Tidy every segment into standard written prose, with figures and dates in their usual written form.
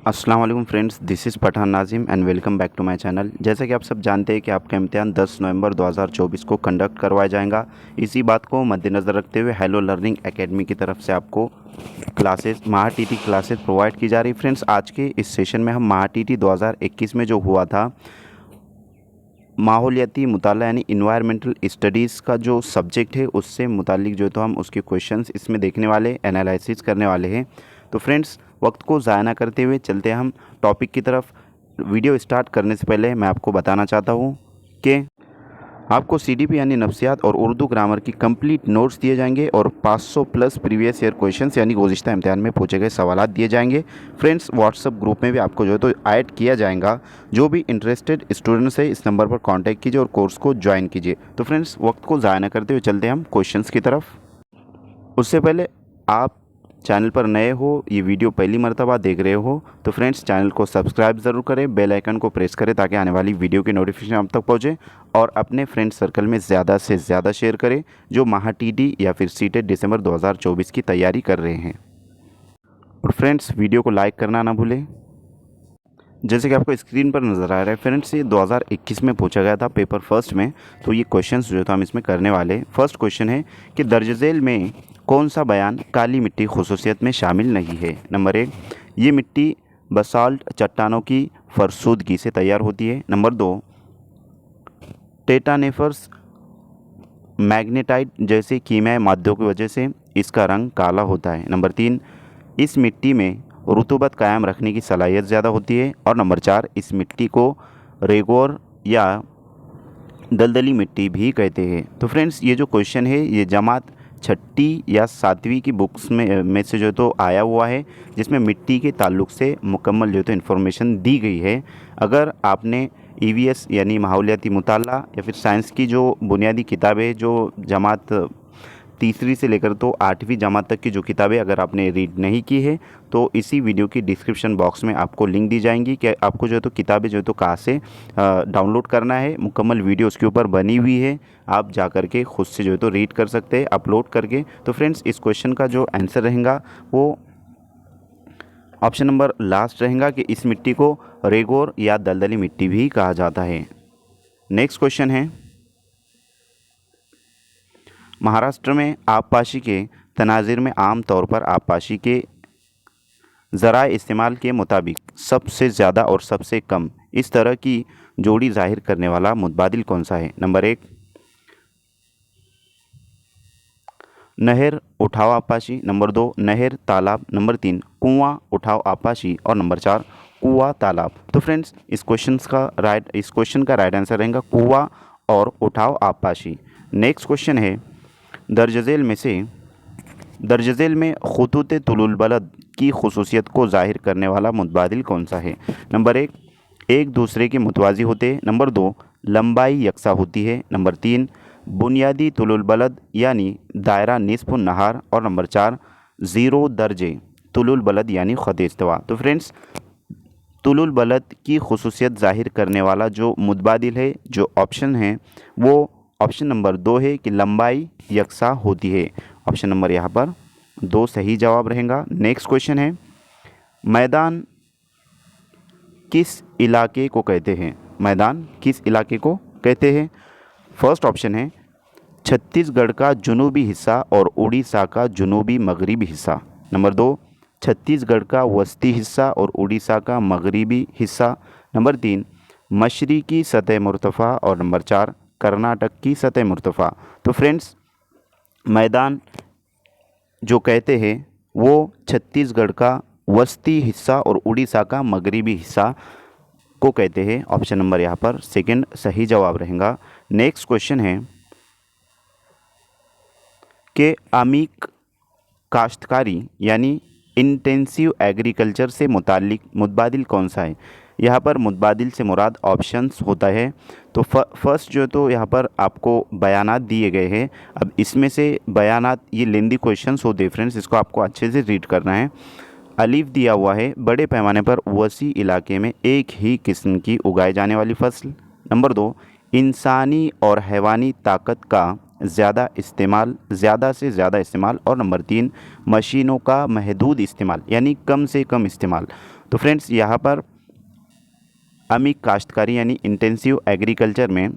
अस्सलाम वालेकुम friends, this is Pathan Nazim and welcome back to my channel. जैसा कि आप सब जानते हैं कि आपका इम्तिहान 10 नवंबर 2024 को कंडक्ट करवाया जाएगा। इसी बात को मद्देनज़र रखते हुए हेलो लर्निंग एकेडमी की तरफ से आपको क्लासेस महाटीटी क्लासेस प्रोवाइड की जा रही। फ्रेंड्स, आज के इस सेशन में हम महाटीटी 2021 में जो हुआ था माहौलियाती मुताला यानी इन्वायरमेंटल स्टडीज़ का जो सब्जेक्ट है उससे मुतालिक जो तो हम उसके क्वेश्चंस इसमें देखने वाले, एनालिसिस करने वाले हैं। तो फ्रेंड्स, वक्त को ज़ाया ना करते हुए चलते हम टॉपिक की तरफ। वीडियो स्टार्ट करने से पहले मैं आपको बताना चाहता हूँ कि आपको सीडीपी यानी नफ्सियात और उर्दू ग्रामर की कंप्लीट नोट्स दिए जाएंगे और 500 प्लस प्रीवियस ईयर क्वेश्चंस यानी गुज़िश्ता इम्तिहान में पूछे गए सवालात दिए जाएंगे। फ्रेंड्स, व्हाट्सअप ग्रुप में भी आपको जो है तो ऐड किया जाएगा। जो भी इंटरेस्टेड स्टूडेंट्स है इस नंबर पर कांटेक्ट कीजिए और कोर्स को ज्वाइन कीजिए। तो फ्रेंड्स, वक्त को ज़ाया न करते हुए चलते हम क्वेश्चंस की तरफ। उससे पहले आप चैनल पर नए हो, ये वीडियो पहली मर्तबा देख रहे हो तो फ्रेंड्स चैनल को सब्सक्राइब ज़रूर करें, बेल आइकन को प्रेस करें ताकि आने वाली वीडियो की नोटिफिकेशन आप तक पहुंचे और अपने फ्रेंड सर्कल में ज़्यादा से ज़्यादा शेयर करें जो महाटीडी या फिर सीटेट दिसंबर 2024 की तैयारी कर रहे हैं। और फ्रेंड्स, वीडियो को लाइक करना ना भूलें। जैसे कि आपको स्क्रीन पर नज़र आ रहा है फ्रेंड्स, ये 2021 में पूछा गया था पेपर फर्स्ट में। तो ये क्वेश्चंस जो था हम इसमें करने वाले। फर्स्ट क्वेश्चन है कि दर्ज झेल में कौन सा बयान काली मिट्टी खुसूसियत में शामिल नहीं है। नंबर 1, ये मिट्टी बसाल्ट चट्टानों की फरसूदगी से तैयार होती है। नंबर 2, टेटानेफर्स मैग्नेटाइट जैसे कीमियाई मादों की वजह से इसका रंग काला होता है। नंबर 3, इस मिट्टी में रुतूबत कायम रखने की सलाहियत ज़्यादा होती है। और नंबर 4, इस मिट्टी को रेगोर या दलदली मिट्टी भी कहते हैं। तो फ्रेंड्स, ये जो क्वेश्चन है ये जमात छठी या सातवीं की बुक्स में से जो तो आया हुआ है, जिसमें मिट्टी के ताल्लुक़ से मुकम्मल जो तो इन्फॉर्मेशन दी गई है। अगर आपने ईवीएस यानी माहौलियाती मुताला या फिर साइंस की जो बुनियादी किताबें जो जमात तीसरी से लेकर तो 8वीं जमात तक की जो किताबें अगर आपने रीड नहीं की है तो इसी वीडियो की डिस्क्रिप्शन बॉक्स में आपको लिंक दी जाएंगी कि आपको जो है तो किताबें जो है तो कहाँ से डाउनलोड करना है। मुकम्मल वीडियो उसके ऊपर बनी हुई है, आप जा कर के खुद से जो है तो रीड कर सकते हैं अपलोड करके। तो फ्रेंड्स, इस क्वेश्चन का जो आंसर रहेगा वो ऑप्शन नंबर लास्ट रहेगा कि इस मिट्टी को रेगोर या दलदली मिट्टी भी कहा जाता है। नेक्स्ट क्वेश्चन है, महाराष्ट्र में आबपाशी के तनाज़िर में आम तौर पर आबपाशी के ज़राए इस्तेमाल के मुताबिक सबसे ज़्यादा और सबसे कम इस तरह की जोड़ी ज़ाहिर करने वाला मुतबादिल कौन सा है। नंबर 1, नहर उठाव आबपाशी। नंबर 2, नहर तालाब। नंबर 3, कुआं उठाव आबपाशी। और नंबर 4, कुआं तालाब। तो फ्रेंड्स, इस क्वेश्चन का राइट आंसर रहेगा कुआं और उठाव आबपाशी। नेक्स्ट क्वेश्चन है, दर्ज झेल में खुतूत तुलुल बलद की खुसूसियत को ज़ाहिर करने वाला मुतबादिल कौन सा है। नंबर 1, एक दूसरे के मुतवाज़ी होते हैं। नंबर 2, लंबाई यकसा होती है। नंबर 3, बुनियादी तुलुल बलद यानी दायरा निस्फ नहार। और नंबर 4, ज़ीरो दर्जे तुलुल बलद यानी ख़त इस्तिवा। तो फ्रेंड्स, तुलुल बलद की खुसूसियत ज़ाहिर करने वाला जो मुतबादिल है, जो ऑप्शन है वो ऑप्शन नंबर 2 है कि लंबाई यकसा होती है। ऑप्शन नंबर यहाँ पर 2 सही जवाब रहेगा। नेक्स्ट क्वेश्चन है, मैदान किस इलाके को कहते हैं। मैदान किस इलाके को कहते हैं। फर्स्ट ऑप्शन है छत्तीसगढ़ का जुनूबी हिस्सा और उड़ीसा का जुनूबी मगरबी हिस्सा। नंबर 2, छत्तीसगढ़ का वस्ती हिस्सा और उड़ीसा का मगरबी हिस्सा। नंबर 3, मशरिकी सतह मुर्तफ़ा। और नंबर 4, कर्नाटक की सतह मुर्तफ़ा। तो फ्रेंड्स, मैदान जो कहते हैं वो छत्तीसगढ़ का वस्ती हिस्सा और उड़ीसा का मगरबी हिस्सा को कहते हैं। ऑप्शन नंबर यहाँ पर सेकंड सही जवाब रहेगा। नेक्स्ट क्वेश्चन है कि आमिक काश्तकारी यानी इंटेंसिव एग्रीकल्चर से मुतालिक मुतबादिल कौन सा है। यहाँ पर मुतबादिल से मुराद ऑप्शंस होता है। तो फर्स्ट जो तो यहाँ पर आपको बयानात दिए गए हैं। अब इसमें से बयानात ये लेंदी क्वेश्चंस होते हैं फ्रेंड्स, इसको आपको अच्छे से रीड करना है। अलीफ दिया हुआ है, बड़े पैमाने पर वसी इलाके में एक ही किस्म की उगाई जाने वाली फसल। नंबर 2, इंसानी और हैवानी ताकत का ज़्यादा इस्तेमाल, ज़्यादा से ज़्यादा इस्तेमाल, और नंबर 3 मशीनों का महदूद इस्तेमाल यानी कम से कम इस्तेमाल। तो फ्रेंड्स यहाँ पर अमीक काश्तकारी यानी इंटेंसिव एग्रीकल्चर में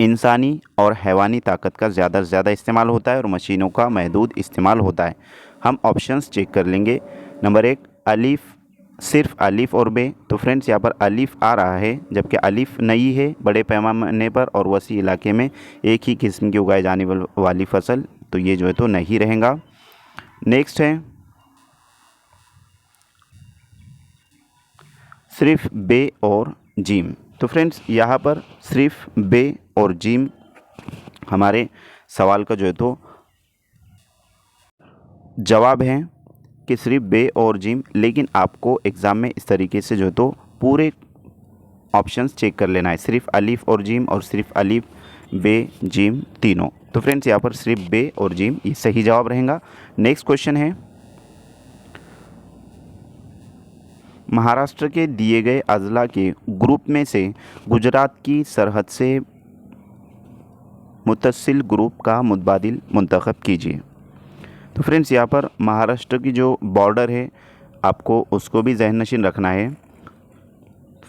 इंसानी और हैवानी ताकत का ज़्यादा से ज़्यादा इस्तेमाल होता है और मशीनों का महदूद इस्तेमाल होता है। हम ऑप्शंस चेक कर लेंगे। नंबर 1 अलीफ, सिर्फ अलीफ और बे। तो फ्रेंड्स यहाँ पर अलीफ आ रहा है, जबकि अलीफ नहीं है बड़े पैमाने पर और वसी इलाके में एक ही किस्म की उगाई जाने वाली फसल, तो ये जो है तो नहीं रहेगा। नेक्स्ट है सिर्फ बे और जीम। तो फ्रेंड्स यहाँ पर सिर्फ बे और जीम हमारे सवाल का जो है तो जवाब है कि सिर्फ बे और जिम, लेकिन आपको एग्ज़ाम में इस तरीके से जो है तो पूरे ऑप्शंस चेक कर लेना है, सिर्फ अलीफ और जिम और सिर्फ अलीफ बे जिम तीनों। तो फ्रेंड्स यहाँ पर सिर्फ बे और जिम ये सही जवाब रहेगा। नेक्स्ट क्वेश्चन है महाराष्ट्र के दिए गए अजला के ग्रुप में से गुजरात की सरहद से मुतसिल ग्रुप का मुतबादिल मुंतखब कीजिए। तो फ्रेंड्स यहाँ पर महाराष्ट्र की जो बॉर्डर है आपको उसको भी जहन नशीन रखना है।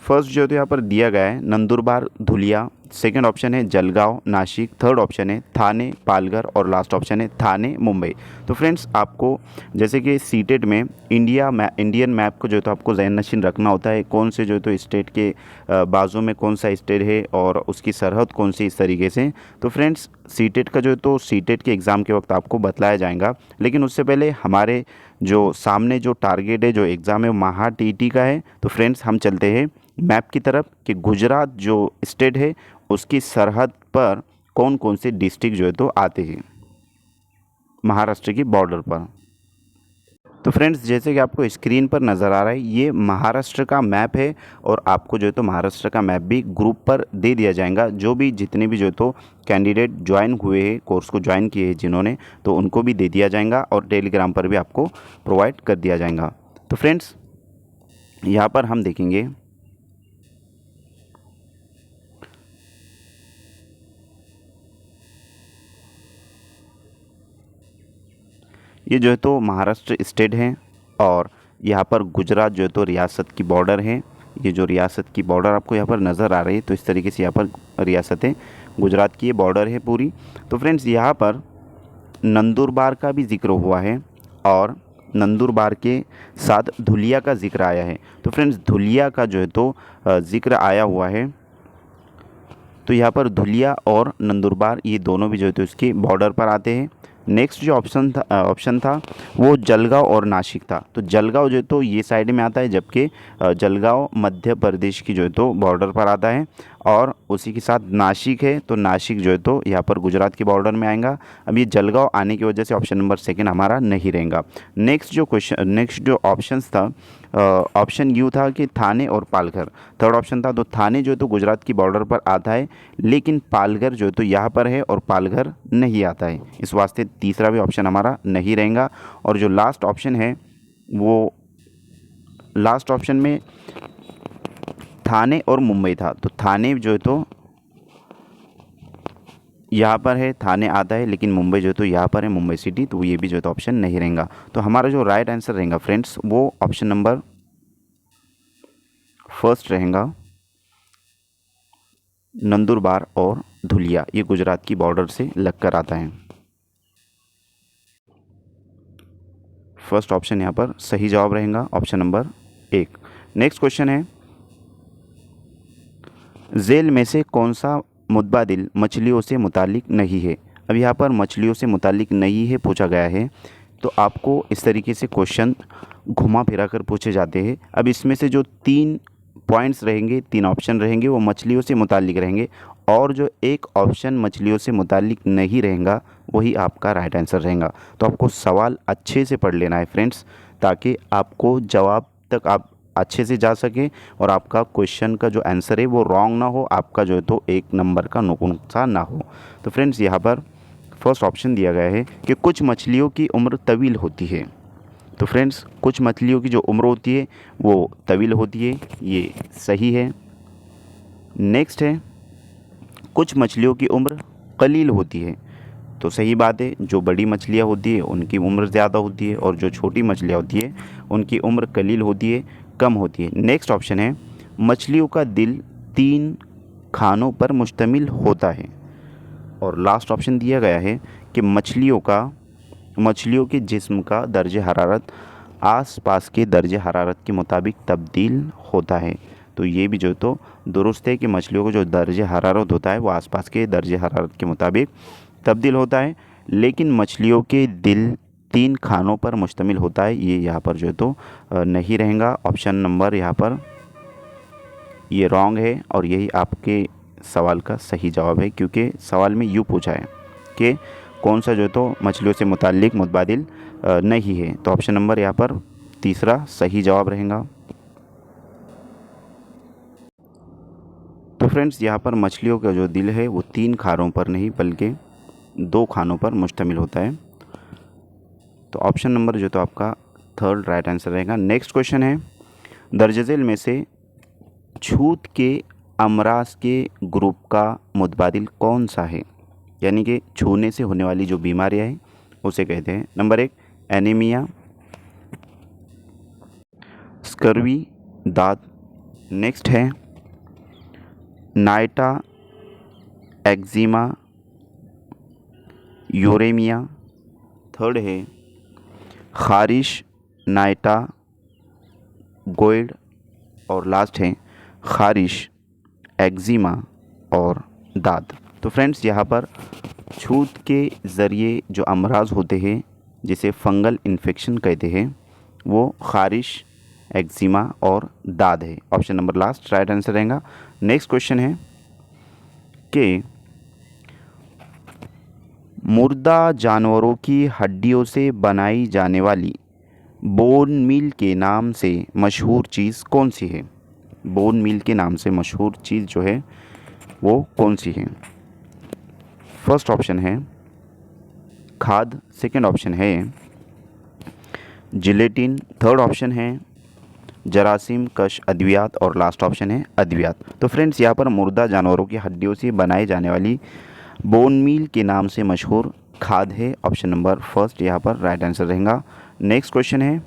फर्स्ट जो तो यहाँ पर दिया गया है नंदुरबार धुलिया, सेकंड ऑप्शन है जलगांव नासिक, थर्ड ऑप्शन है थाने पालघर और लास्ट ऑप्शन है थाने मुंबई। तो फ्रेंड्स आपको जैसे कि सीटेट में इंडियन मैप को जो तो आपको जहन नशीन रखना होता है, कौन से जो तो स्टेट के बाजू में कौन सा स्टेट है और उसकी सरहद कौन सी, इस तरीके से। तो फ्रेंड्स सीटेट का जो तो सीटेट के एग्ज़ाम के वक्त आपको बतलाया जाएगा, लेकिन उससे पहले हमारे जो सामने जो टारगेट है, जो एग्ज़ाम है, महा टीटी का है। तो फ्रेंड्स हम चलते हैं मैप की तरफ कि गुजरात जो स्टेट है उसकी सरहद पर कौन कौन से डिस्ट्रिक्ट जो है तो आते हैं महाराष्ट्र की बॉर्डर पर। तो फ्रेंड्स जैसे कि आपको स्क्रीन पर नज़र आ रहा है ये महाराष्ट्र का मैप है और आपको जो है तो महाराष्ट्र का मैप भी ग्रुप पर दे दिया जाएगा। जो भी जितने भी जो है तो कैंडिडेट ज्वाइन हुए हैं, कोर्स को ज्वाइन किए हैं जिन्होंने, तो उनको भी दे दिया जाएगा और टेलीग्राम पर भी आपको प्रोवाइड कर दिया जाएगा। तो फ्रेंड्स यहाँ पर हम देखेंगे ये जो है तो महाराष्ट्र स्टेट है और यहाँ पर गुजरात जो है तो रियासत की बॉर्डर है। ये जो रियासत की बॉर्डर आपको यहाँ पर नज़र आ रही है, तो इस तरीके से यहाँ पर रियासतें गुजरात की ये बॉर्डर है पूरी। तो फ्रेंड्स यहाँ पर नंदुरबार का भी जिक्र हुआ है और नंदुरबार के साथ धुलिया का जिक्र आया है। तो फ्रेंड्स धुलिया का जो है तो जिक्र आया हुआ है, तो यहाँ पर धुलिया और नंदुरबार ये दोनों भी जो है तो इसकी बॉर्डर पर आते हैं। नेक्स्ट जो ऑप्शन था वो जलगांव और नासिक था। तो जलगांव जो है तो ये साइड में आता है, जबकि जलगांव मध्य प्रदेश की जो है तो बॉर्डर पर आता है और उसी के साथ नासिक है। तो नासिक जो है तो यहाँ पर गुजरात की बॉर्डर में आएगा। अब ये जलगांव आने की वजह से ऑप्शन नंबर सेकंड हमारा नहीं रहेगा। नेक्स्ट जो ऑप्शन था, ऑप्शन यू था कि थाने और पालघर। थर्ड ऑप्शन था, तो थाने जो है तो गुजरात की बॉर्डर पर आता है, लेकिन पालघर जो है तो यहाँ पर है और पालघर नहीं आता है, इस वास्ते तीसरा भी ऑप्शन हमारा नहीं रहेगा। और जो लास्ट ऑप्शन है वो लास्ट ऑप्शन में थाने और मुंबई था। तो थाने जो है तो यहाँ पर है, थाने आता है, लेकिन मुंबई जो है तो यहाँ पर है, मुंबई सिटी, तो ये भी जो है तो ऑप्शन नहीं रहेगा। तो हमारा जो राइट आंसर रहेगा फ्रेंड्स वो ऑप्शन नंबर फर्स्ट रहेगा, नंदुरबार और धुलिया, ये गुजरात की बॉर्डर से लगकर आता है। फर्स्ट ऑप्शन यहाँ पर सही जवाब रहेगा, ऑप्शन नंबर 1। नेक्स्ट क्वेश्चन है झेल में से कौन सा मुतबादिल मछलियों से मुतालिक नहीं है। अब यहाँ पर मछलियों से मुतालिक नहीं है पूछा गया है, तो आपको इस तरीके से क्वेश्चन घुमा फिरा कर पूछे जाते हैं। अब इसमें से जो 3 पॉइंट्स रहेंगे, 3 ऑप्शन रहेंगे, वो मछलियों से मुतालिक रहेंगे और जो एक ऑप्शन मछलियों से मुतालिक नहीं रहेगा वही आपका राइट आंसर रहेगा। तो आपको सवाल अच्छे से पढ़ लेना है फ्रेंड्स, ताकि आपको जवाब तक आप अच्छे से जा सके और आपका क्वेश्चन का जो आंसर है वो रॉन्ग ना हो, आपका जो है तो 1 नंबर का नुकसान ना हो। तो फ्रेंड्स यहाँ पर फर्स्ट ऑप्शन दिया गया है कि कुछ मछलियों की उम्र तवील होती है। तो फ्रेंड्स कुछ मछलियों की जो उम्र होती है वो तवील होती है, ये सही है। नेक्स्ट है कुछ मछलियों की उम्र कलील होती है। तो सही बात है, जो बड़ी मछलियाँ होती है उनकी उम्र ज़्यादा होती है और जो छोटी मछलियाँ होती है उनकी उम्र कलील होती है, कम होती है। नेक्स्ट ऑप्शन है मछलियों का दिल 3 खानों पर मुश्तमिल होता है। और लास्ट ऑप्शन दिया गया है कि मछलियों के जिस्म का दर्जे हरारत आसपास के दर्जे हरारत के मुताबिक तब्दील होता है। तो ये भी जो तो दुरुस्त है कि मछलियों का जो दर्जे हरारत होता है वो आसपास के दर्जे हरारत के मुताबिक तब्दील होता है, लेकिन मछलियों के दिल 3 खानों पर मुश्तमिल होता है, ये यहाँ पर जो है तो नहीं रहेगा। ऑप्शन नंबर यहाँ पर ये रॉन्ग है और यही आपके सवाल का सही जवाब है, क्योंकि सवाल में यूँ पूछा है कि कौन सा जो है तो मछलियों से मुताल्लिक मुतबादिल नहीं है। तो ऑप्शन नंबर यहाँ पर तीसरा सही जवाब रहेगा। तो फ्रेंड्स, यहाँ पर मछलियों का जो दिल है वो 3 खानों पर नहीं बल्कि 2 खानों पर मुश्तमिल होता है। तो ऑप्शन नंबर जो तो आपका थर्ड राइट आंसर रहेगा। नेक्स्ट क्वेश्चन है दर्ज झेल में से छूत के अमराज के ग्रुप का मुतबादिल कौन सा है, यानी कि छूने से होने वाली जो बीमारियां हैं उसे कहते हैं। नंबर 1 एनीमिया, स्कर्वी, दाद। नेक्स्ट है नाइटा, एक्जिमा, यूरेमिया। थर्ड है खारिश, नाइटा, गोइड। और लास्ट है खारिश, एक्जिमा और दाद। तो फ्रेंड्स, यहाँ पर छूत के ज़रिए जो अमराज होते हैं जिसे फंगल इन्फेक्शन कहते हैं वो खारिश, एक्जिमा और दाद है। Option number last right answer रहेगा। नेक्स्ट क्वेश्चन है कि मुर्दा जानवरों की हड्डियों से बनाई जाने वाली बोन मील के नाम से मशहूर चीज़ कौन सी है। बोन मील के नाम से मशहूर चीज़ जो है वो कौन सी है। फर्स्ट ऑप्शन है खाद, सेकंड ऑप्शन है जिलेटिन, थर्ड ऑप्शन है जरासीम कश अद्वियात और लास्ट ऑप्शन है अद्वियात। तो फ्रेंड्स, यहाँ पर मुर्दा जानवरों की हड्डियों से बनाई जाने वाली बोन मील के नाम से मशहूर खाद है। ऑप्शन नंबर फर्स्ट यहाँ पर राइट आंसर रहेगा। नेक्स्ट क्वेश्चन है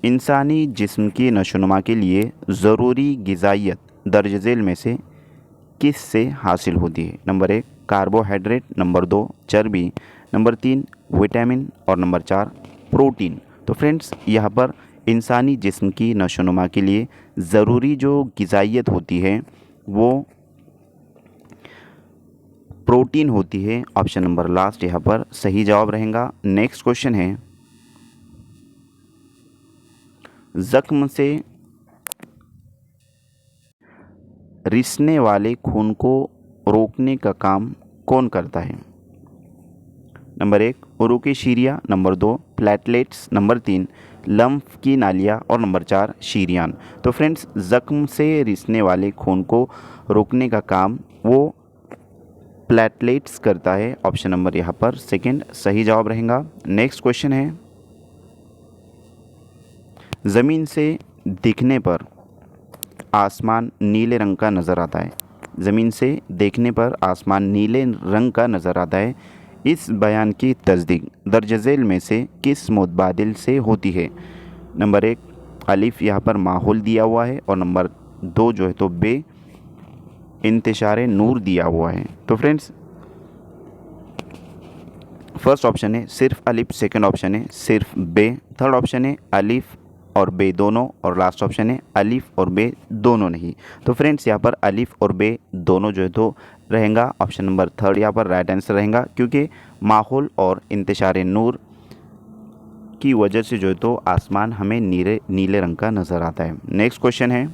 इंसानी जिस्म की नशोनुमा के लिए ज़रूरी ग़िज़ाइयत दर्ज झेल में से किस से हासिल होती है। नंबर 1 कार्बोहाइड्रेट, नंबर 2 चर्बी, नंबर 3 विटामिन और नंबर 4 प्रोटीन। तो फ्रेंड्स, यहाँ पर इंसानी जिस्म की नशोनुमा के लिए ज़रूरी जो ग़िज़ाइयत होती है वो प्रोटीन होती है। ऑप्शन नंबर लास्ट यहाँ पर सही जवाब रहेगा। नेक्स्ट क्वेश्चन है ज़ख्म से रिसने वाले खून को रोकने का काम कौन करता है। नंबर 1 उरुक शीरिया, नंबर 2 प्लेटलेट्स, नंबर 3 लम्फ की नालियाँ और नंबर 4 शीरियान। तो फ्रेंड्स, ज़ख्म से रिसने वाले खून को रोकने का काम वो प्लेटलेट्स करता है। ऑप्शन नंबर यहाँ पर सेकंड सही जवाब रहेगा। नेक्स्ट क्वेश्चन है ज़मीन से दिखने पर आसमान नीले रंग का नज़र आता है। ज़मीन से देखने पर आसमान नीले रंग का नज़र आता है। इस बयान की तस्दीक दर्ज झेल में से किस मुतबादिल से होती है। नंबर 1 अलिफ यहाँ पर माहौल दिया हुआ है और नंबर 2 जो है तो बे इंतशार नूर दिया हुआ है। तो फ्रेंड्स, फर्स्ट ऑप्शन है सिर्फ अलिफ, सेकंड ऑप्शन है सिर्फ बे, थर्ड ऑप्शन है अलिफ और बे दोनों और लास्ट ऑप्शन है अलिफ और बे दोनों नहीं। तो फ्रेंड्स, यहाँ पर अलिफ और बे दोनों जो है तो रहेगा। ऑप्शन नंबर थर्ड यहाँ पर राइट आंसर रहेगा, क्योंकि माहौल और इंतशार नूर की वजह से जो है तो आसमान हमें नीले रंग का नज़र आता है। नेक्स्ट क्वेश्चन है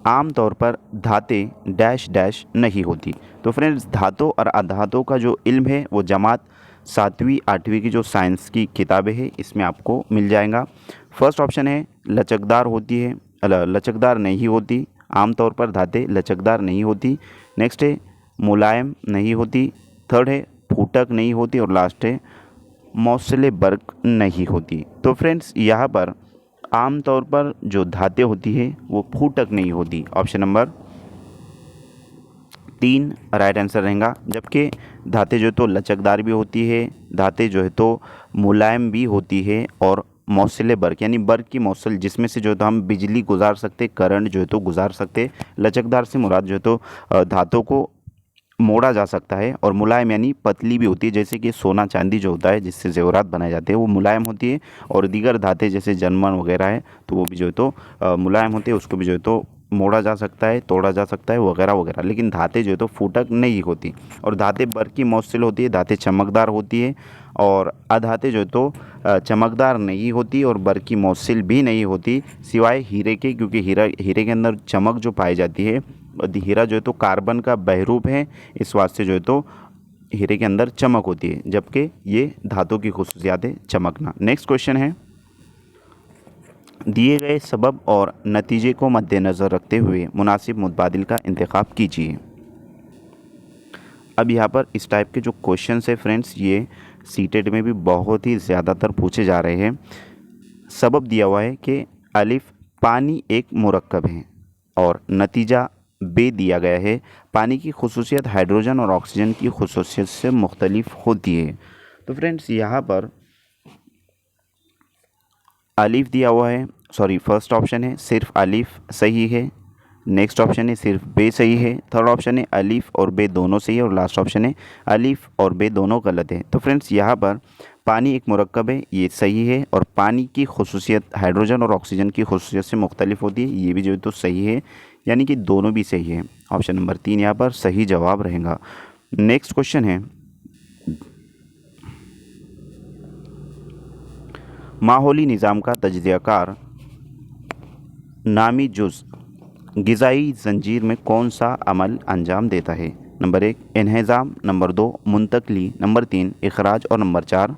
आम तौर पर धातें डैश डैश नहीं होती। तो फ्रेंड्स, धातों और अधातों का जो इल्म है वो जमात 7वीं 8वीं की जो साइंस की किताबें हैं इसमें आपको मिल जाएगा। फर्स्ट ऑप्शन है लचकदार होती है, लचकदार नहीं होती। आमतौर पर धातें लचकदार नहीं होती। नेक्स्ट है मुलायम नहीं होती। थर्ड है फूटक नहीं होती और लास्ट है मौसले बर्क नहीं होती। तो फ्रेंड्स, यहाँ पर आमतौर पर जो धातें होती है वो फूटक नहीं होती। ऑप्शन नंबर 3 राइट आंसर रहेगा। जबकि धातें जो है तो लचकदार भी होती है, धातें जो है तो मुलायम भी होती है, और मौसले बर्क यानी बर्क की मौसल जिसमें से जो है तो हम बिजली गुजार सकते, करंट जो है तो गुजार सकते। लचकदार से मुराद जो है तो धातों को मोड़ा जा सकता है, और मुलायम यानी पतली भी होती है, जैसे कि सोना चांदी जो होता है जिससे जेवरात बनाए जाते हैं वो मुलायम होती है, और दीगर धातें जैसे जर्मन वगैरह है तो वो भी जो है तो मुलायम होते हैं, उसको भी जो है तो मोड़ा जा सकता है, तोड़ा जा सकता है वगैरह वगैरह। लेकिन धातें जो है तो फूटक नहीं होती, और धातें बर्की मौसल होती है, धातें चमकदार होती है, और अधातें जो है तो चमकदार नहीं होती और बर्की मौसल भी नहीं होती, सिवाय हीरे के, क्योंकि हीरे के अंदर चमक जो पाई जाती है, हीरा जो है तो कार्बन का बहरूप है, इस वास्ते जो है तो हीरे के अंदर चमक होती है, जबकि ये धातु की खुसूसियात है चमकना। नेक्स्ट क्वेश्चन है, दिए गए सबब और नतीजे को मद्देनज़र रखते हुए मुनासिब मुतबादिल का इंतखाब कीजिए। अब यहाँ पर इस टाइप के जो क्वेश्चन है फ्रेंड्स, ये सीटेट में भी बहुत ही ज़्यादातर पूछे जा रहे हैं। सबब दिया हुआ है कि अलिफ पानी एक मुरक्कब है, और नतीजा बे दिया गया है पानी की खुसूसियत हाइड्रोजन और ऑक्सीजन की खुसूसियत से मुख्तलिफ होती है। तो फ्रेंड्स यहाँ पर अलिफ दिया हुआ है, सॉरी फर्स्ट ऑप्शन है सिर्फ अलिफ सही है, नेक्स्ट ऑप्शन है सिर्फ बे सही है, थर्ड ऑप्शन है अलिफ और बे दोनों सही है, और लास्ट ऑप्शन है अलिफ और बे दोनों गलत है। तो फ्रेंड्स यहाँ पर पानी एक मुरक्कब है, ये सही है, और पानी की खुसूसियत हाइड्रोजन और ऑक्सीजन की खुसूसियत से मुख्तलिफ होती है, ये भी जो है तो सही है, यानी कि दोनों भी सही है। ऑप्शन नंबर 3 यहाँ पर सही जवाब रहेगा। नेक्स्ट क्वेश्चन है, माहौली निज़ाम का तज्ज़ियाकार नामी जुज़ ग़िज़ाई ज़ंजीर में कौन सा अमल अंजाम देता है? नंबर 1 इन्हिज़ाम, नंबर 2 मुंतकली, नंबर 3 इखराज, और नंबर 4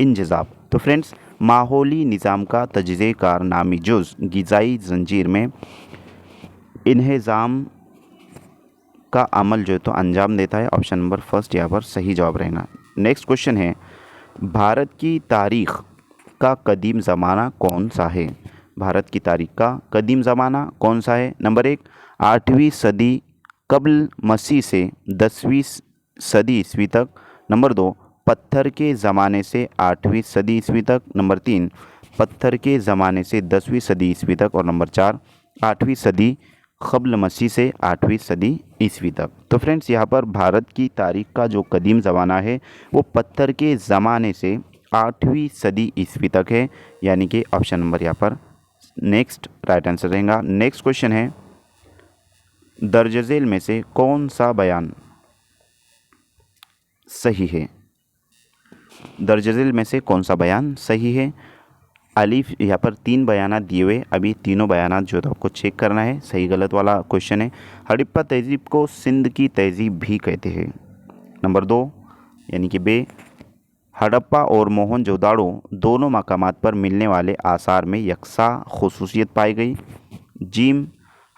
इंजज़ाब। तो फ्रेंड्स माहौली निज़ाम का तज्ज़ियाकार नामी जुज़ ग़िज़ाई ज़ंजीर में इन्हिज़ाम का अमल जो है तो अंजाम देता है। ऑप्शन नंबर फर्स्ट यहाँ पर सही जवाब रहेगा। नेक्स्ट क्वेश्चन है, भारत की तारीख़ का कदीम ज़माना कौन सा है? भारत की तारीख़ का कदीम ज़माना कौन सा है? नंबर 1 8वीं सदी कब्ल मसीह से 10वीं सदी ईस्वी तक, नंबर 2 पत्थर के ज़माने से 8वीं सदी ईस्वी तक, नंबर 3 पत्थर के ज़माने से 10वीं सदी ईस्वी तक, और नंबर 4 8वीं सदी क़ब्ल मसीह से 8वीं सदी ईस्वी तक। तो फ्रेंड्स यहाँ पर भारत की तारीख़ का जो कदीम ज़माना है वो पत्थर के ज़माने से 8वीं सदी ईस्वी तक है, यानी कि ऑप्शन नंबर यहाँ पर नेक्स्ट राइट आंसर रहेगा। नेक्स्ट क्वेश्चन है, दर्ज झेल में से कौन सा बयान सही है? दर्ज झेल में से कौन सा बयान सही है? अलीफ यहाँ पर 3 बयानात दिए हुए, अभी तीनों बयानात जो है आपको चेक करना है, सही गलत वाला क्वेश्चन है। हड़प्पा तहज़ीब को सिंध की तहज़ीब भी कहते हैं। नंबर 2 यानी कि बे, हड़प्पा और मोहनजोदाड़ो दोनों मकामात पर मिलने वाले आसार में यकसा खुसूसियत पाई गई। जीम,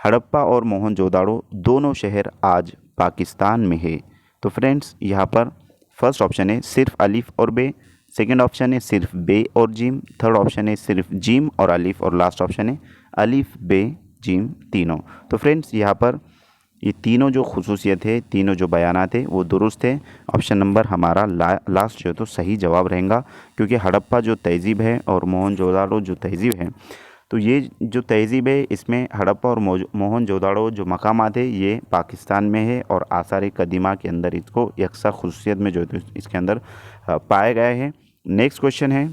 हड़प्पा और मोहनजोदाड़ो दोनों शहर आज पाकिस्तान में है। तो फ्रेंड्स यहाँ पर फर्स्ट ऑप्शन है सिर्फ अलिफ और बे, सेकंड ऑप्शन है सिर्फ बे और जीम, थर्ड ऑप्शन है सिर्फ जीम और अलिफ, और लास्ट ऑप्शन है अलिफ बे जीम तीनों। तो फ्रेंड्स यहाँ पर ये तीनों जो खुसूसियत है, तीनों जो बयानात है वो दुरुस्त है। ऑप्शन नंबर हमारा लास्ट जो है तो सही जवाब रहेगा, क्योंकि हड़प्पा जो तहज़ीब है और मोहनजोदाड़ो जो तहज़ीब है, तो ये जो तहज़ीब है इसमें हड़प्पा और मोहनजोदाड़ो जो मकामात है ये पाकिस्तान में है, और आसार कदीमा के अंदर इसको यकसा खुसूसियत में जो है तो इसके अंदर पाए गए हैं। नेक्स्ट क्वेश्चन है,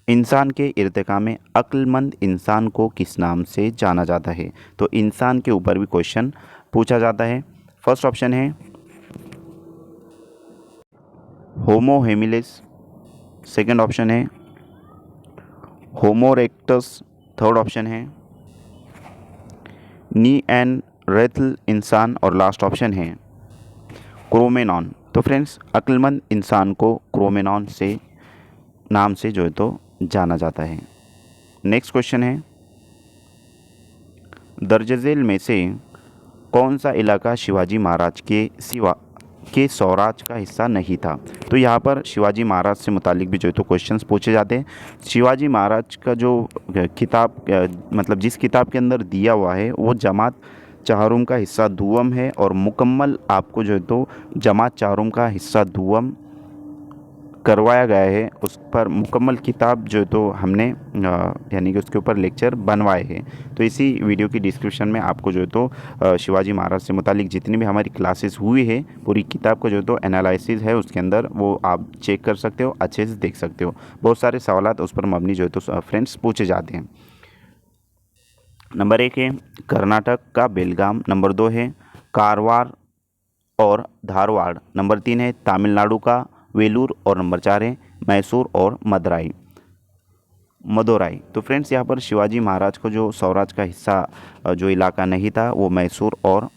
इंसान के इर्तिका में अक्लमंद इंसान को किस नाम से जाना जाता है? तो इंसान के ऊपर भी क्वेश्चन पूछा जाता है। फर्स्ट ऑप्शन है होमो हेमिलिस, सेकंड ऑप्शन है होमो इरेक्टस, थर्ड ऑप्शन है नीएंडरथल इंसान, और लास्ट ऑप्शन है क्रोमेनॉन। तो फ्रेंड्स अक्लमंद इंसान को क्रोमेनॉन से नाम से जो है तो जाना जाता है। नेक्स्ट क्वेश्चन है, दर्ज झेल में से कौन सा इलाका शिवाजी महाराज के स्वराज का हिस्सा नहीं था? तो यहाँ पर शिवाजी महाराज से मुतालिक भी जो है तो क्वेश्चंस पूछे जाते हैं। शिवाजी महाराज का जो किताब मतलब जिस किताब के अंदर दिया हुआ है वो जमात चारूम का हिस्सा दुअम है और मुकम्मल आपको जो है तो जमात चारूम का हिस्सा दुअम करवाया गया है। उस पर मुकम्मल किताब जो है तो हमने यानी कि उसके ऊपर लेक्चर बनवाए हैं। तो इसी वीडियो की डिस्क्रिप्शन में आपको जो है तो शिवाजी महाराज से मुतालिक जितनी भी हमारी क्लासेस हुई है पूरी किताब का जो है तो एनालिसिस है उसके अंदर, वो आप चेक कर सकते हो, अच्छे से देख सकते हो। बहुत सारे सवालात उस पर मबनी जो है तो फ्रेंड्स पूछे जाते हैं। नंबर 1 है कर्नाटक का बेलगाम, नंबर 2 है कारवार और धारवाड़, नंबर 3 है तमिलनाडु का वेलूर और नंबर 4 है मैसूर और मदुराई। तो फ्रेंड्स यहाँ पर शिवाजी महाराज को जो सौराष्ट्र का हिस्सा जो इलाका नहीं था वो मैसूर और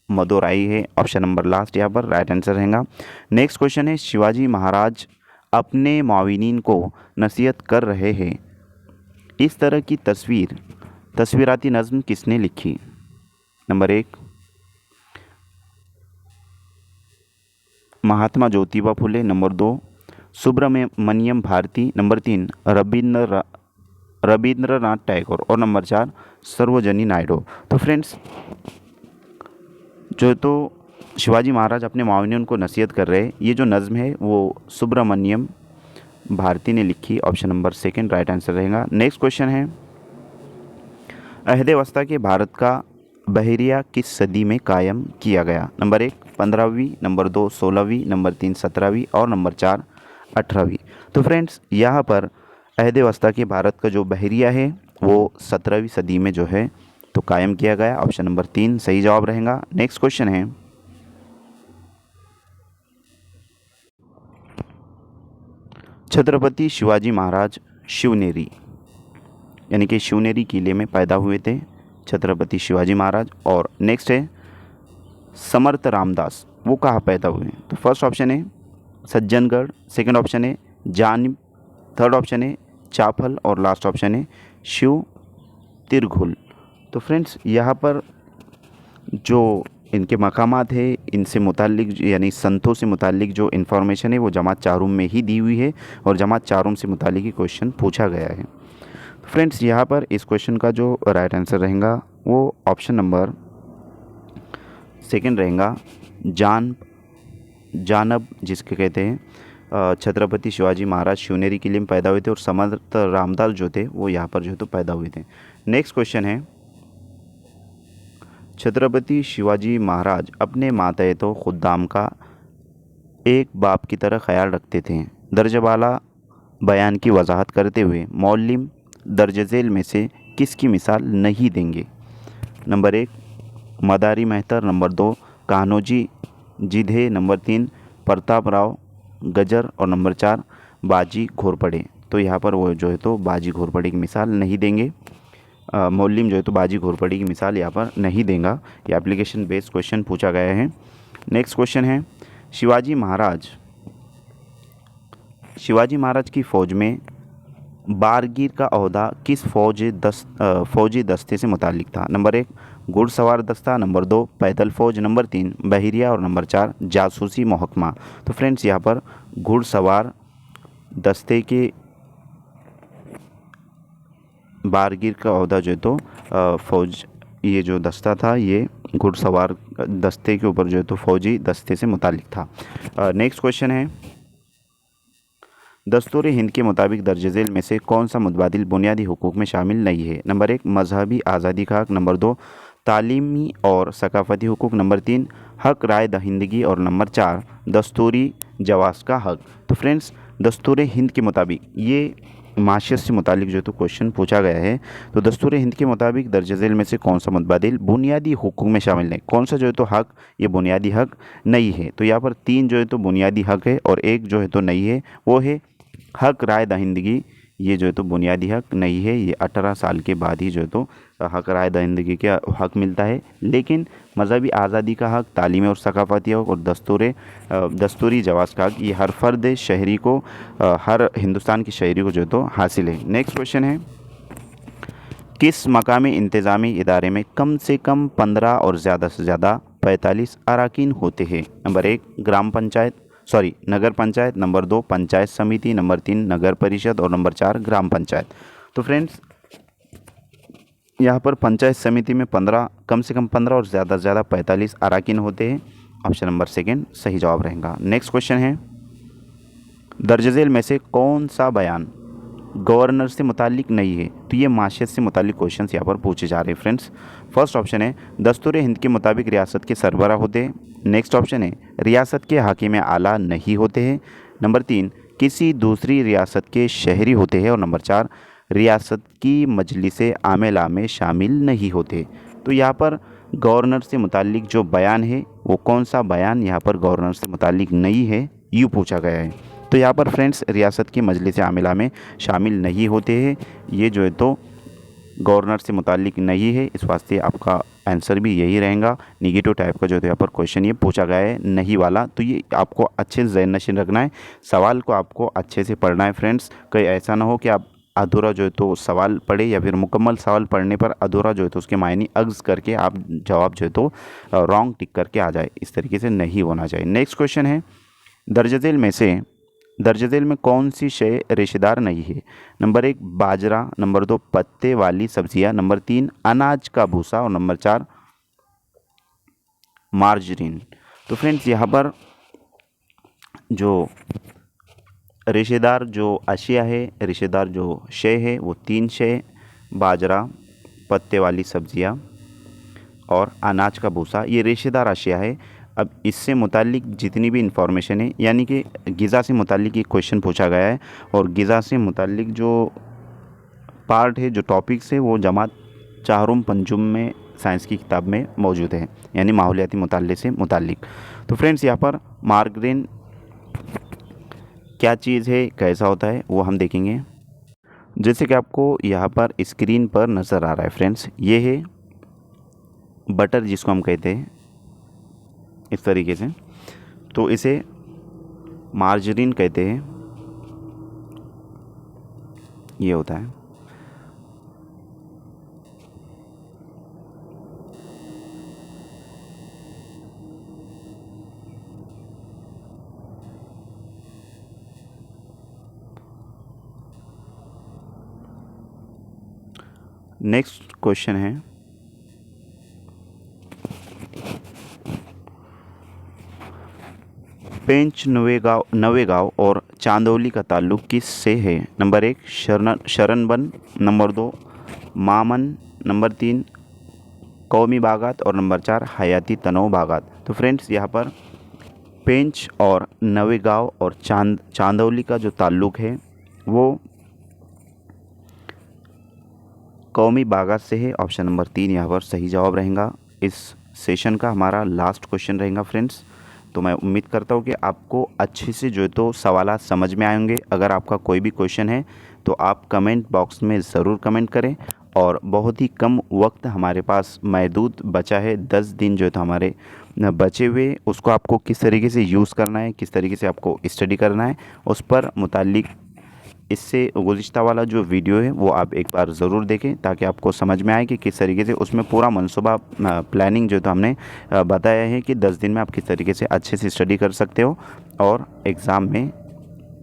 मदुराई है। ऑप्शन नंबर लास्ट यहाँ पर राइट आंसर रहेगा। नेक्स्ट क्वेश्चन है शिवाजी महाराज अपने मुआविनीन को नसीहत कर रहे हैं, इस तरह की तस्वीराती नज़्म किसने लिखी? Number 1 Mahatma Jyotiba Phule, number 2 Subramaniam Bharti, number 3 Rabindranath Tagore और नंबर 4 सरोजिनी नायडू। तो फ्रेंड्स जो तो शिवाजी महाराज अपने मुआविनीन को नसीहत कर रहे हैं, ये जो नज़्म है वो सुब्रमण्यम भारती ने लिखी। Option number second right answer रहेगा। नेक्स्ट क्वेश्चन है अहद वस्ता के भारत का बहरिया किस सदी में कायम किया गया? नंबर 1 15वीं, नंबर 2 16वीं, नंबर 3 17वीं और नंबर 4 18वीं। तो फ्रेंड्स यहाँ पर अहद वस्ता के भारत का जो बहरिया है वो 17वीं सदी में जो है तो कायम किया गया। ऑप्शन नंबर 3 सही जवाब रहेगा। नेक्स्ट क्वेश्चन है छत्रपति शिवाजी महाराज शिवनेरी यानी कि शिवनेरी किले में पैदा हुए थे छत्रपति शिवाजी महाराज। और नेक्स्ट है समर्थ रामदास, वो कहाँ पैदा हुए? तो फर्स्ट ऑप्शन है सज्जनगढ़, सेकंड ऑप्शन है जानिब, थर्ड ऑप्शन है चाफल और लास्ट ऑप्शन है शिव तिरघुल। तो फ्रेंड्स यहाँ पर जो इनके मकामात है इनसे मुतालिक यानी संतों से मुतालिक जो इन्फॉर्मेशन है वो जमात चारूम में ही दी हुई है और जमात चारूम से मुतालिक ही क्वेश्चन पूछा गया है। फ्रेंड्स यहाँ पर इस क्वेश्चन का जो राइट आंसर रहेगा वो ऑप्शन नंबर सेकंड रहेगा जानब, जिसके कहते हैं छत्रपति शिवाजी महाराज शिवनेरी किले में पैदा हुए थे और समर्थ रामदास जो थे वो यहाँ पर जो है तो पैदा हुए थे। नेक्स्ट क्वेश्चन है छत्रपति शिवाजी महाराज अपने मातहत खुद्दाम का एक बाप की तरह ख्याल रखते थे, दर्जबाला बयान की वजाहत करते हुए मौलिम दर्ज झेल में से किसकी मिसाल नहीं देंगे? नंबर 1 मदारी मेहतर, नंबर 2 कान्होजी जिधे, नंबर 3 प्रताप राव गजर और नंबर 4 बाजी घोरपड़े। तो यहाँ पर वो जो है तो बाजी घोरपड़े की मिसाल नहीं देंगे। मौलिम जो है तो बाजी घोरपड़े की मिसाल यहाँ पर नहीं देगा। ये एप्लीकेशन बेस्ड क्वेश्चन पूछा गया है। नेक्स्ट क्वेश्चन है शिवाजी महाराज की फ़ौज में बारगीर का ओहदा किस फौजी दस्ते से मुतालिक था? नंबर 1 घुड़सवार दस्ता, नंबर 2 पैदल फौज, नंबर 3 बहरिया और नंबर 4 जासूसी महकमा। तो फ्रेंड्स यहाँ पर घुड़सवार दस्ते के बारगीर का ओहदा जो है तो फौज ये जो दस्ता था ये घुड़सवार दस्ते के ऊपर जो है तो फौजी दस्ते से मुतालिक था। नेक्स्ट क्वेश्चन है दस्तूर हिंद के मुताबिक दर्ज झेल में से कौन सा मुतबादिल बुनियादी हुकूक में शामिल नहीं है? नंबर 1 मजहबी आज़ादी का हक, नंबर 2 तालीमी और सकाफ़ती हुकूक, नंबर 3 हक राय दहिंदगी और नंबर 4 दस्तूरी जवाज़ का हक। तो फ्रेंड्स दस्तूर हिंद के मुताबिक ये माशियत से मुतालिक जो तो क्वेश्चन पूछा गया है। तो दस्तूर हिंद के मुताबिक दर्ज झेल में से कौन सा मुतबादिल बुनियादी हुकूक में शामिल नहीं, कौन सा जो है तो हक ये बुनियादी हक नहीं है? तो यहाँ पर 3 जो है तो बुनियादी हक है और 1 जो है तो नहीं है, वो है हक राय दहिंदगी। ये जो है तो बुनियादी हक नहीं है, ये 18 साल के बाद ही जो है तो हक राय दहिंदगी का हक मिलता है। लेकिन मजहबी आज़ादी का हक, तालीमी और सकाफ़ती हक और दस्तूरी जवाज़ का हक ये हर फर्द शहरी को हर हिंदुस्तान के शहरी को जो है तो हासिल है। नेक्स्ट क्वेश्चन है किस मकामी इंतज़ामी इदारे में कम से कम 15 और ज़्यादा से ज़्यादा 45 अरकान होते हैं? नंबर 1 नगर पंचायत, नंबर 2 पंचायत समिति, नंबर 3 नगर परिषद और नंबर 4 ग्राम पंचायत। तो फ्रेंड्स यहाँ पर पंचायत समिति में 15, कम से कम 15 और ज़्यादा से ज़्यादा 45 अराकीन होते हैं। ऑप्शन नंबर सेकेंड सही जवाब रहेगा। नेक्स्ट क्वेश्चन है, दर्ज झेल में से कौन सा बयान गवर्नर से मुतालिक नहीं है? तो ये माशियत से मुतालिक क्वेश्चन यहाँ पर पूछे जा रहे हैं फ्रेंड्स। फर्स्ट ऑप्शन है दस्तूर हिंद के मुताबिक रियासत के सरबराह होते हैं। नेक्स्ट ऑप्शन है रियासत के हाकिम आला नहीं होते हैं। नंबर 3 किसी दूसरी रियासत के शहरी होते हैं। और नंबर 4 रियासत की मजलिस आमेला में शामिल नहीं होते। तो यहाँ पर गवर्नर से मुतालिक जो बयान है वो कौन सा बयान यहाँ पर गवर्नर से मुतालिक नहीं है, यूँ पूछा गया है। तो यहाँ पर फ्रेंड्स रियासत की मजलिस आमिला में शामिल नहीं होते हैं, ये जो है तो गवर्नर से मुतालिक नहीं है। इस वास्ते आपका आंसर भी यही रहेगा। निगेटिव टाइप का जो है तो यहाँ पर क्वेश्चन ये पूछा गया है नहीं वाला। तो ये आपको अच्छे से ज़हन नशीन रखना है, सवाल को आपको अच्छे से पढ़ना है फ्रेंड्स। कहीं ऐसा ना हो कि आप अधूरा जो है तो सवाल पढ़े या फिर मुकम्मल सवाल पढ़ने पर अधूरा जो है तो उसके मायने अग्ज़ करके आप जवाब जो है तो रॉन्ग टिक करके आ जाए, इस तरीके से नहीं होना चाहिए। नेक्स्ट क्वेश्चन है, दर्ज झेल में से दर्ज झेल में कौन सी शय रेशेदार नहीं है? नंबर 1 बाजरा, नंबर 2 पत्ते वाली सब्जियां, नंबर 3 अनाज का भूसा और नंबर 4 मार्जरीन। तो फ्रेंड्स यहाँ पर जो रेशेदार जो अशिया है, रेशेदार जो शय है वो 3 शय, बाजरा, पत्ते वाली सब्जियां और अनाज का भूसा, ये रेशेदार अशिया है। अब इससे मुतालिक जितनी भी इंफॉर्मेशन है, यानी कि ग़िज़ा से मुतालिक एक क्वेश्चन पूछा गया है और ग़िज़ा से मुतालिक जो पार्ट है, जो टॉपिक्स है वो जमात चाहरुम पंजुम में साइंस की किताब में मौजूद है, यानी माहौलियाती मुताले से मुतालिक। तो फ्रेंड्स यहाँ पर मार्जरीन क्या चीज़ है, कैसा होता है, वो हम देखेंगे। जैसे कि आपको यहाँ पर स्क्रीन पर नज़र आ रहा है फ्रेंड्स, ये है बटर जिसको हम कहते हैं इस तरीके से, तो इसे मार्जरीन कहते हैं, ये होता है। नेक्स्ट क्वेश्चन है, पेंच नवेगांव और चांदौली का ताल्लुक़ किस से है? नंबर 1 शरणबन, नंबर 2 मामन, नंबर 3 कौमी बागात और नंबर 4 हयाती तनों बागात। तो फ्रेंड्स यहाँ पर पेंच और नवेगांव और चांदौली का जो ताल्लुक़ है वो कौमी बागात से है। ऑप्शन नंबर 3 यहाँ पर सही जवाब रहेगा। इस सेशन का हमारा लास्ट क्वेश्चन रहेगा फ्रेंड्स। तो मैं उम्मीद करता हूँ कि आपको अच्छे से जो है तो सवालात समझ में आएंगे। अगर आपका कोई भी क्वेश्चन है तो आप कमेंट बॉक्स में ज़रूर कमेंट करें। और बहुत ही कम वक्त हमारे पास महदूद बचा है, 10 दिन जो है तो हमारे बचे हुए, उसको आपको किस तरीके से यूज़ करना है, किस तरीके से आपको स्टडी करना है, उस पर मुतालिक इससे गुज़िश्ता वाला जो वीडियो है वो आप एक बार ज़रूर देखें, ताकि आपको समझ में आए कि किस तरीके से उसमें पूरा मनसूबा प्लानिंग जो तो हमने बताया है कि 10 दिन में आप किस तरीके से अच्छे से स्टडी कर सकते हो और एग्ज़ाम में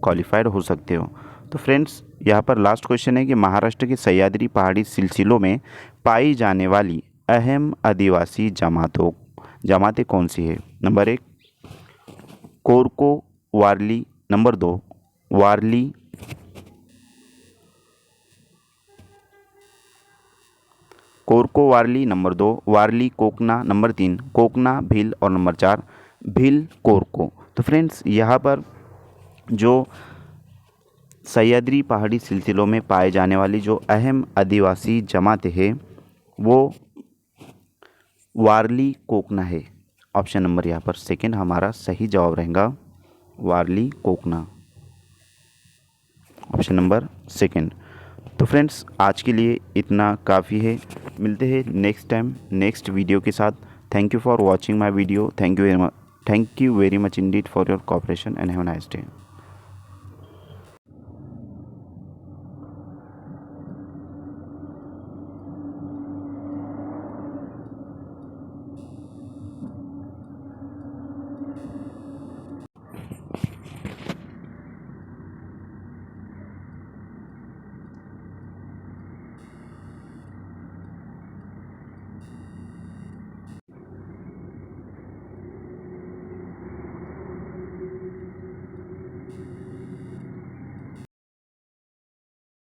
क्वालिफाइड हो सकते हो। तो फ्रेंड्स यहाँ पर लास्ट क्वेश्चन है कि महाराष्ट्र के सह्याद्री पहाड़ी सिलसिलों में पाई जाने वाली अहम आदिवासी जमातें कौन सी है? नंबर 1 कोरको वारली, नंबर 2 वारली, कोरको वारली, नंबर 2 वारली कोकना, नंबर 3 कोकना भील और नंबर 4 भील कोरको। तो फ्रेंड्स यहाँ पर जो सह्याद्री पहाड़ी सिलसिलों में पाए जाने वाली जो अहम आदिवासी जमातें हैं वो वारली कोकना है। ऑप्शन नंबर यहाँ पर सेकंड हमारा सही जवाब रहेगा, वारली कोकना, ऑप्शन नंबर सेकंड। तो फ्रेंड्स आज के लिए इतना काफ़ी है, मिलते हैं नेक्स्ट टाइम नेक्स्ट वीडियो के साथ। Thank you for watching my video, thank you very much Indeed for your cooperation and have a nice day.